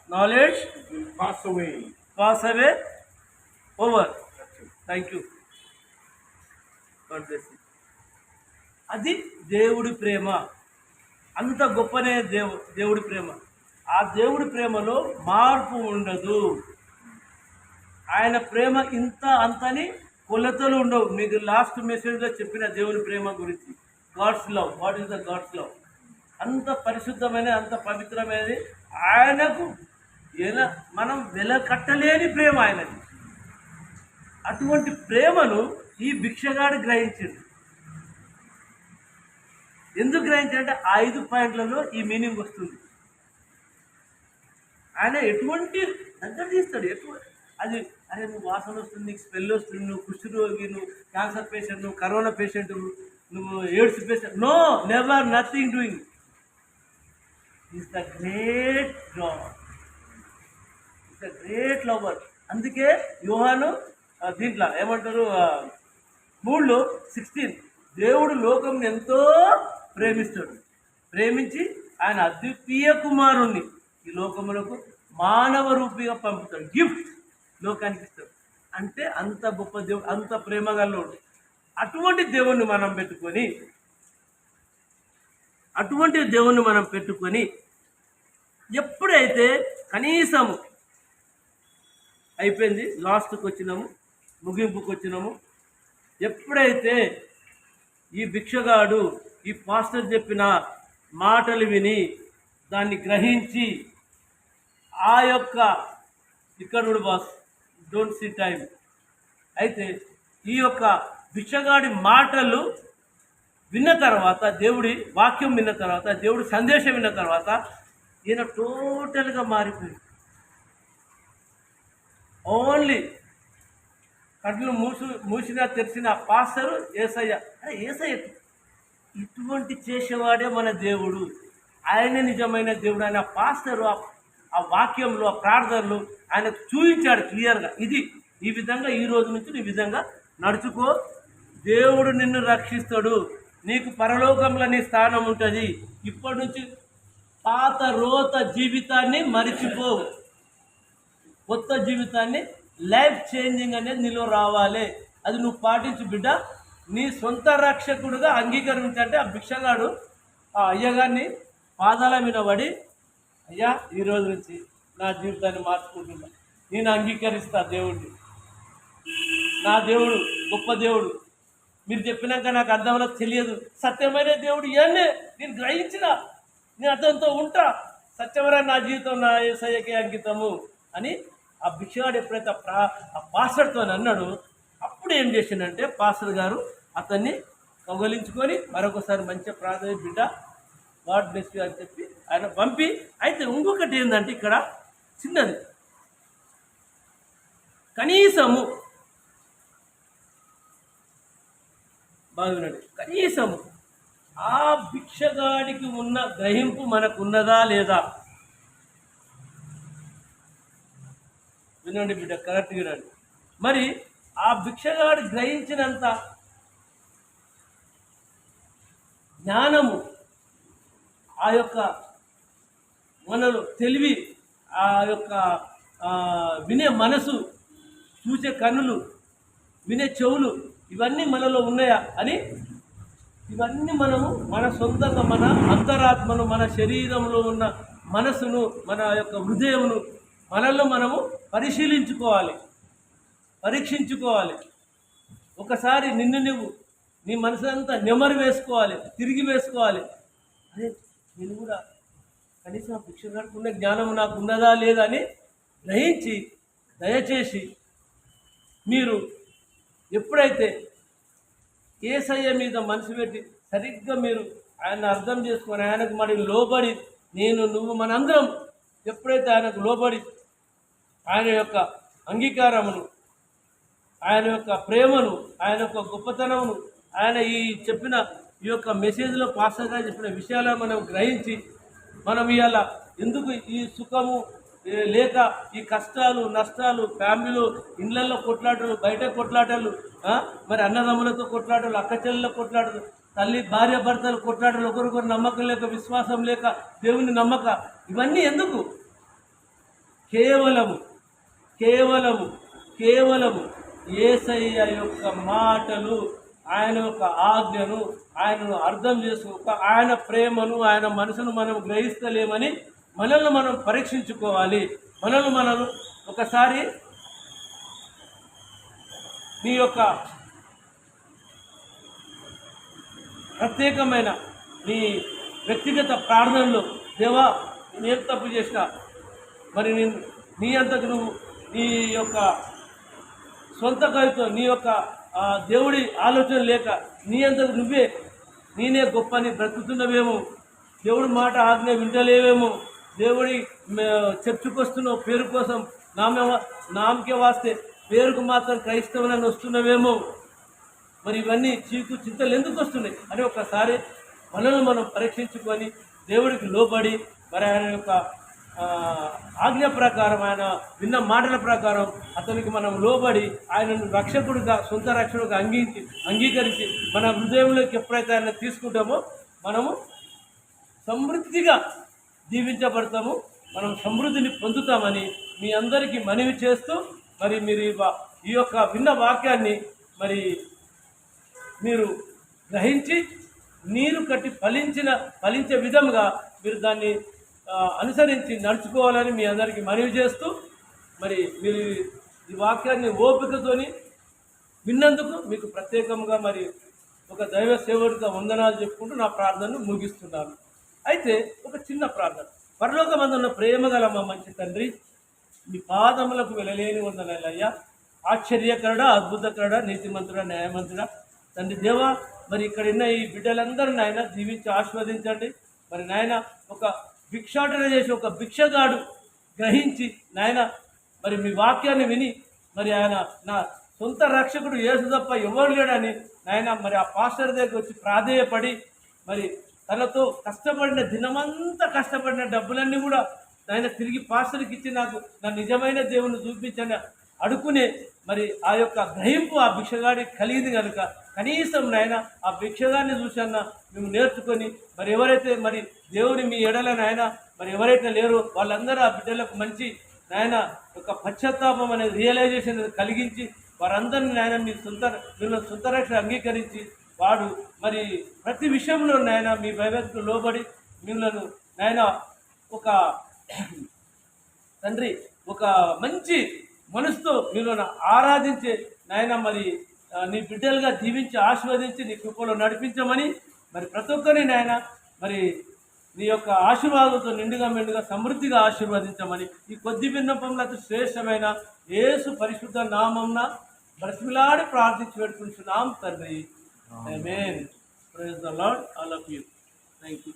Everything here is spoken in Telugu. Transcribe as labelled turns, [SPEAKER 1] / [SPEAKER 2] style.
[SPEAKER 1] knowledge
[SPEAKER 2] will pass away.
[SPEAKER 1] pass away over. Thank you. God bless you. అది దేవుడి ప్రేమ. అంత గొప్పనే దేవుడి ప్రేమ. ఆ దేవుడి ప్రేమలో మార్పు ఉండదు. ఆయన ప్రేమ ఇంత అంతని కొలతలు ఉండవు. మీకు లాస్ట్ మెసేజ్లో చెప్పిన దేవుని ప్రేమ గురించి, God's love. What is the God's love? అంత పరిశుద్ధమైన, అంత పవిత్రమైనది. ఆయనకు మనం వెలకట్టలేని ప్రేమ ఆయనది. అటువంటి ప్రేమను ఈ భిక్షగాడు గ్రహించింది. ఎందుకు గ్రహించాడంటే 5 పాయింట్లలో ఈ మీనింగ్ వస్తుంది. ఆయన ఎటువంటి దగ్గర తీస్తాడు. అది అరే నువ్వు వాసన వస్తుంది, నీకు స్మెల్ వస్తుంది, నువ్వు కుష్ఠరోగి, నువ్వు క్యాన్సర్ పేషెంట్, నువ్వు కరోనా పేషెంట్, నువ్వు AIDS patient. No, never, nothing doing. Is the great God, is the great lover. అందుకే యోహాను దీంట్లో ఏమంటారు 3:16 దేవుడు లోకంని ఎంతో ప్రేమిస్తాడు, ప్రేమించి ఆయన అద్వితీయ కుమారుణ్ణి ఈ లోకములకు మానవ రూపిగా పంపుతాడు, గిఫ్ట్ లోకానికి ఇస్తాడు. అంటే అంత గొప్ప దేవుడు, అంత ప్రేమగల్లోడు. అటువంటి దేవుణ్ణి మనం పెట్టుకొని ఎప్పుడైతే కనీసము అయిపోయింది, లాస్ట్కి వచ్చినాము, ముగింపుకి వచ్చినాము. ఎప్పుడైతే ఈ భిక్షగాడు ఈ పాస్టర్ చెప్పిన మాటలు విని దాన్ని గ్రహించి ఆ యొక్క ఇక్కడ బాస్ డోంట్ సీ టైం అయితే ఈ యొక్క భిక్షగాడి మాటలు విన్న తర్వాత, దేవుడి వాక్యం విన్న తర్వాత, దేవుడి సందేశం విన్న తర్వాత ఈయన టోటల్గా మారిపోయింది. ఓన్లీ కళ్ళు మూసినా తెరిచిన పాస్టరు యేసయ్య. యేసయ్య ఇటువంటి చేసేవాడే మన దేవుడు, ఆయనే నిజమైన దేవుడు. ఆయన పాస్టరు ఆ వాక్యంలో, ఆ ప్రార్థనలు ఆయనకు చూపించాడు క్లియర్గా. ఈ విధంగా ఈ రోజు నుంచి ఈ విధంగా నడుచుకో, దేవుడు నిన్ను రక్షిస్తాడు, నీకు పరలోకంలో నీ స్థానం ఉంటుంది. ఇప్పటి నుంచి పాత రోత జీవితాన్ని మరిచిపోవు, కొత్త జీవితాన్ని, లైఫ్ చేంజింగ్ అనేది నీలో రావాలి. అది నువ్వు పాటించు బిడ్డ. నీ సొంత రక్షకుడుగా అంగీకరించంటే ఆ భిక్షగాడు ఆ అయ్యగారిని పాదాల మీద పడి, అయ్యా ఈ రోజు నుంచి నా జీవితాన్ని మార్చుకుంటున్నా, నేను అంగీకరిస్తా దేవుడిని, నా దేవుడు గొప్ప దేవుడు. మీరు చెప్పినాక నాకు అర్థంలో తెలియదు, సత్యమైన దేవుడు ఇవన్నీ నేను గ్రహించిన, నేను అతనితో ఉంటా, సత్యమైన నా జీవితం నా యేసయ్యకే అంకితము అని ఆ భిక్షగాడు ఎప్పుడైతే ఆ పాస్టర్తో అన్నాడు, అప్పుడు ఏం చేసిందంటే పాస్టర్ గారు అతన్ని కౌగలించుకొని మరొకసారి మంచిగా ప్రార్థన, బిడ్డ గాడ్ బ్లెస్ యు అని చెప్పి ఆయన పంపి. అయితే ఇంకొకటి ఏంటంటే ఇక్కడ చిన్నది, కనీసము బాగున్నాడు, కనీసము ఆ భిక్షగాడికి ఉన్న గ్రహింపు మనకున్నదా లేదా? వినండి బిడ్డ, కరెక్ట్గా రండి. మరి ఆ భిక్షగాడు గ్రహించినంత జ్ఞానము, ఆ యొక్క మనలో తెలివి, ఆ యొక్క వినే మనసు, చూసే కన్నులు, వినే చెవులు, ఇవన్నీ మనలో ఉన్నాయా అని, ఇవన్నీ మనము మన సొంతంగా మన అంతరాత్మను, మన శరీరంలో ఉన్న మనసును, మన యొక్క హృదయమును మనల్లో మనము పరీక్షించుకోవాలి. ఒకసారి నువ్వు నీ మనసు అంతా నెమరు వేసుకోవాలి, తిరిగి వేసుకోవాలి. అదే నేను కూడా కనీసం భిక్షగాడుకున్న జ్ఞానం నాకు ఉన్నదా లేదా అని గ్రహించి, దయచేసి మీరు ఎప్పుడైతే యేసయ్య మీద మనసు పెట్టి సరిగ్గా మీరు ఆయన అర్థం చేసుకొని ఆయనకు మరి లోబడి, నువ్వు మనందరం ఎప్పుడైతే ఆయనకు లోబడి ఆయన యొక్క అంగీకారమును, ఆయన యొక్క ప్రేమను, ఆయన యొక్క గొప్పతనమును, ఆయన ఈ చెప్పిన ఈ యొక్క మెసేజ్లో పాస్టర్గా చెప్పిన విషయాలను మనం గ్రహించి, మనం ఇవాళ ఎందుకు ఈ సుఖము లేక ఈ కష్టాలు నష్టాలు, ఫ్యామిలీలో ఇళ్లలో కొట్లాటలు, బయట కొట్లాటలు, మరి అన్నదమ్ములతో కొట్లాటలు, అక్క చెల్లెళ్ళ కొట్లాటలు, తల్లి భార్య భర్తలు కొట్లాటలు, ఒకరికొకరు నమ్మకం లేక, విశ్వాసం లేక, దేవుని నమ్మక, ఇవన్నీ ఎందుకు? కేవలము కేవలము కేవలము యేసయ్య యొక్క మాటలు, ఆయన యొక్క ఆజ్ఞను, ఆయనను అర్థం చేసుకోక ఆయన ప్రేమను, ఆయన మనసును మనం గ్రహిస్తలేమని మనల్ని మనం పరీక్షించుకోవాలి. మనల్ని మనం ఒకసారి నీ యొక్క ప్రత్యేకమైన నీ వ్యక్తిగత ప్రార్థనలో, దేవా నేను ఏం తప్పు చేసినా, మరి నీ అంతకు నువ్వు నీ యొక్క సొంత కవితో, నీ యొక్క దేవుడి ఆలోచన లేక నీ అంతకు నేనే గొప్ప అని బ్రతుకుతున్నవేమో, దేవుడి మాట ఆజ్ఞ వింటలేవేమో, దేవుడి చర్చకొస్తున్నావు పేరు కోసం, నామకే వాస్తే పేరుకు మాత్రం క్రైస్తవులని వస్తున్నవేమో, మరి ఇవన్నీ చింతలు ఎందుకు వస్తున్నాయి అని ఒకసారి మనల్ని మనం పరీక్షించుకొని దేవుడికి లోబడి మరి ఆయన యొక్క ఆజ్ఞ ప్రకారం, ఆయన విన్న మాటల ప్రకారం అతనికి మనం లోబడి ఆయనను రక్షకుడిగా, సొంత రక్షకుడిగా అంగీకరించి మన హృదయంలోకి ఎప్పుడైతే ఆయన తీసుకుంటామో మనము సమృద్ధిగా దీవించబడతాము, మనం సమృద్ధిని పొందుతామని మీ అందరికీ మనవి చేస్తూ, మరి మీరు ఈ యొక్క విన్న వాక్యాన్ని మరి మీరు గ్రహించి నీరు కట్టి ఫలించే విధంగా మీరు దాన్ని అనుసరించి నడుచుకోవాలని మీ అందరికీ మనవి చేస్తూ, మరి మీరు ఈ వాక్యాన్ని ఓపికతోని విన్నందుకు మీకు ప్రత్యేకంగా మరి ఒక దైవ సేవకుడిగా వందనాలు చెప్పుకుంటూ నా ప్రార్థనను ముగిస్తున్నాను. అయితే ఒక చిన్న ప్రార్థన. పరలోకమందున్న ప్రేమగల మా మంచి తండ్రి, మీ పాదములకు వెళ్ళలేని వందనాలయ్యా. ఆశ్చర్యకరుడ, అద్భుతకరుడ, నీతిమంతుడ, న్యాయమంతుడ తండ్రి దేవా, మరి ఇక్కడ ఉన్న ఈ బిడ్డలందరూ నాయన దీవించి ఆస్వాదించండి. మరి నాయన ఒక భిక్షాటన చేసి ఒక భిక్షగాడు గ్రహించి నాయన మరి మీ వాక్యాన్ని విని మరి ఆయన నా సొంత రక్షకుడు యేసు తప్ప ఎవరు లేడని నాయన మరి ఆ పాస్టర్ దగ్గర వచ్చి ప్రాధేయపడి మరి తనతో కష్టపడిన దినమంతా కష్టపడిన డబ్బులన్నీ కూడా నాయన తిరిగి పాస్టర్కి ఇచ్చి నాకు నా నిజమైన దేవుని చూపించని అడుకునే మరి ఆ యొక్క గ్రహింపు ఆ భిక్షగాడికి కలిగింది కనుక కనీసం నాయన ఆ భిక్షగాన్ని చూసన్నా మేము నేర్చుకొని మరి ఎవరైతే మరి దేవుని మీ ఎడల నాయన మరి ఎవరైతే లేరో వాళ్ళందరూ ఆ బిడ్డలకు మంచి నాయన ఒక పశ్చాత్తాపం అనేది రియలైజేషన్ కలిగించి వారందరినీ నాయన మిమ్మల్ని సొంత రక్షణ అంగీకరించి వాడు మరి ప్రతి విషయంలో నాయన మీ భయభక్తులు లోబడి మిమ్మల్ని నాయన ఒక తండ్రి ఒక మంచి మనసుతో మిమ్మల్ని ఆరాధించే నాయన మరి నీ బిడ్డలుగా దీవించి ఆశీర్వదించి నీ కృపలో నడిపించమని మరి ప్రతి ఒక్కరిని నాయన మరి నీ యొక్క ఆశీర్వాదంతో నిండుగా సమృద్ధిగా ఆశీర్వదించమని ఈ కొద్ది విన్నపంలో అతి శ్రేష్టమైన యేసు పరిశుద్ధ నామంన బ్రతిమిలాడి ప్రార్థించి పెట్టుకుంటున్నాం తండ్రి. Amen. Praise the Lord. I love you. Thank you.